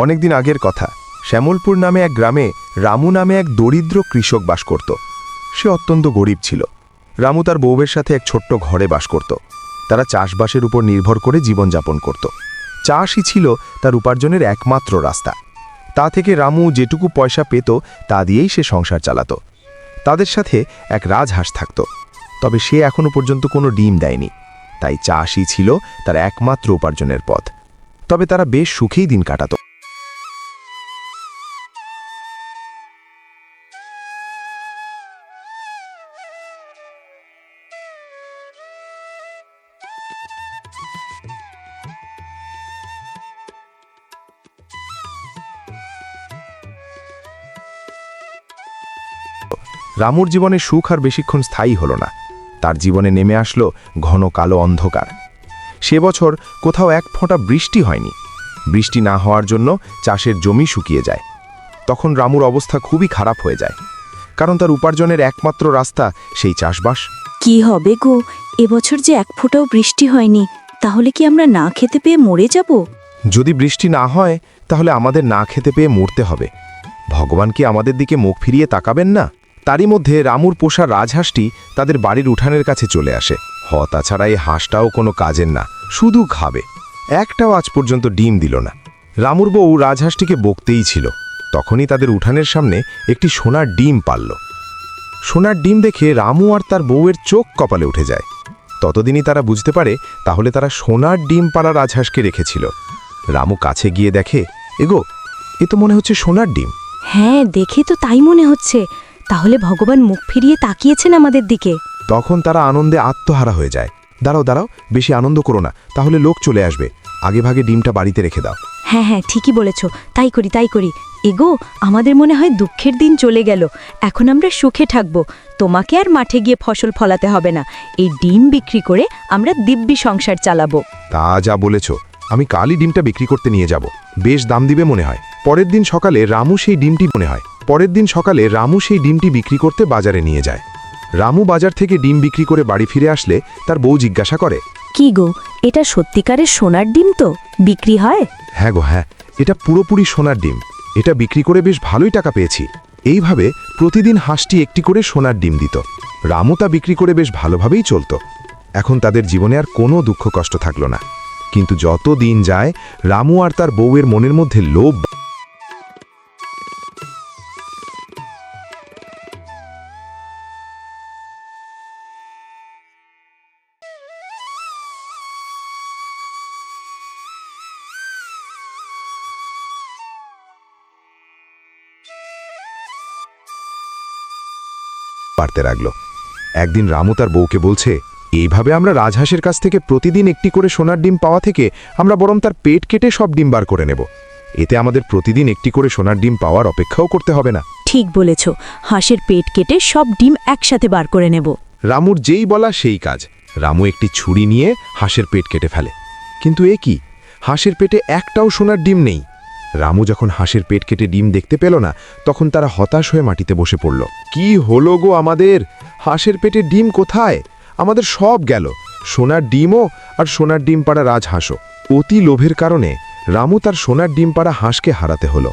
অনেকদিন আগের কথা। শ্যামলপুর নামে এক গ্রামে রামু নামে এক দরিদ্র কৃষক বাস করত। সে অত্যন্ত গরিব ছিল। রামু তার বউয়ের সাথে এক ছোট্ট ঘরে বাস করত। তারা চাষবাসের উপর নির্ভর করে জীবনযাপন করত। চাষই ছিল তার উপার্জনের একমাত্র রাস্তা। তা থেকে রামু যেটুকু পয়সা পেত তা দিয়েই সে সংসার চালাত। তাদের সাথে এক রাজহাঁস থাকত, তবে সে এখনো পর্যন্ত কোনো ডিম দেয়নি। তাই চাষই ছিল তার একমাত্র উপার্জনের পথ। তবে তারা বেশ সুখেই দিন কাটাত। রামুর জীবনে সুখ আর বেশিক্ষণ স্থায়ী হল না। তার জীবনে নেমে আসলো ঘন কালো অন্ধকার। সে বছর কোথাও এক ফোঁটা বৃষ্টি হয়নি। বৃষ্টি না হওয়ার জন্য চাষের জমি শুকিয়ে যায়। তখন রামুর অবস্থা খুবই খারাপ হয়ে যায়, কারণ তার উপার্জনের একমাত্র রাস্তা সেই চাষবাস। কি হবে গো, এবছর যে এক ফোঁটাও বৃষ্টি হয়নি, তাহলে কি আমরা না খেতে পেয়ে মরে যাব? যদি বৃষ্টি না হয় তাহলে আমাদের না খেতে পেয়ে মরতে হবে। ভগবান কি আমাদের দিকে মুখ ফিরিয়ে তাকাবেন না? তারই মধ্যে রামুর পোষা রাজহাঁসটি তাদের বাড়ির উঠানের কাছে চলে আসে। তাছাড়া এই হাঁসটাও কোনো কাজের না, শুধু খাবে। একটাও আজ পর্যন্ত ডিম দিল না। রামুর বউ রাজহাঁসটিকে বকতেই ছিল। তখনই তাদের উঠানের সামনে একটি সোনার ডিম পারল। সোনার ডিম দেখে রামু আর তার বউয়ের চোখ কপালে উঠে যায়। ততদিনই তারা বুঝতে পারে তাহলে তারা সোনার ডিম পাড়া রাজহাঁসকে রেখেছিল। রামু কাছে গিয়ে দেখে, এগো, এ তো মনে হচ্ছে সোনার ডিম। হ্যাঁ, দেখে তো তাই মনে হচ্ছে। তাহলে ভগবান মুখ ফিরিয়ে তাকিয়েছেন আমাদের দিকে। তখন তারা আনন্দে আত্মহারা হয়ে যায়। দাঁড়াও দাঁড়াও, বেশি আনন্দ করো না, তাহলে লোক চলে আসবে। আগেভাগে ডিমটা বাড়িতে রেখে দাও। হ্যাঁ হ্যাঁ, ঠিকই বলেছ, তাই করি। এগো, আমাদের মনে হয় দুঃখের দিন চলে গেল। এখন আমরা সুখে থাকব। তোমাকে আর মাঠে গিয়ে ফসল ফলাতে হবে না। এই ডিম বিক্রি করে আমরা দিব্যি সংসার চালাবো। তা যা বলেছ, আমি কালই ডিমটা বিক্রি করতে নিয়ে যাব। বেশ দাম দিবে মনে হয়। পরের দিন সকালে রামু সেই ডিমটি বিক্রি করতে বাজারে নিয়ে যায়। রামু বাজার থেকে ডিম বিক্রি করে বাড়ি ফিরে আসলে তার বউ জিজ্ঞাসা করে, কি গো, এটা সত্যিকারের সোনার ডিম তো? বিক্রি হয়? হ্যাঁ গো, হ্যাঁ, এটা পুরোপুরি সোনার ডিম। এটা বিক্রি করে বেশ ভালোই টাকা পেয়েছি। এইভাবে প্রতিদিন হাঁসটি একটি করে সোনার ডিম দিত। রামু তা বিক্রি করে বেশ ভালোভাবেই চলত। এখন তাদের জীবনে আর কোনো দুঃখ কষ্ট থাকল না। কিন্তু যত দিন যায় রামু আর তার বউয়ের মনের মধ্যে লোভ বাড়তে লাগল। একদিন রামু তার বউকে বলছে, এইভাবে আমরা রাজহাঁসের কাছ থেকে প্রতিদিন একটি করে সোনার ডিম পাওয়া থেকে আমরা বরং তার পেট কেটে সব ডিম বার করে নেব। এতে আমাদের প্রতিদিন একটি করে সোনার ডিম পাওয়ার অপেক্ষাও করতে হবে না। ঠিক বলেছ, হাঁসের পেট কেটে সব ডিম একসাথে বার করে নেব। রামুর যেই বলা সেই কাজ। রামু একটি ছুরি নিয়ে হাঁসের পেট কেটে ফেলে। কিন্তু এ কি, হাঁসের পেটে একটাও সোনার ডিম নেই। রামু যখন হাঁসের পেট কেটে ডিম দেখতে পেল না, তখন তারা হতাশ হয়ে মাটিতে বসে পড়ল। কি হলো গো আমাদের? হাঁসের পেটে ডিম কোথায়? আমাদের সব গেল, সোনার ডিমও আর সোনার ডিম পাড়া রাজহাঁসও। অতি লোভের কারণে রামু তার সোনার ডিম পাড়া হাঁসকে হারাতে হলো।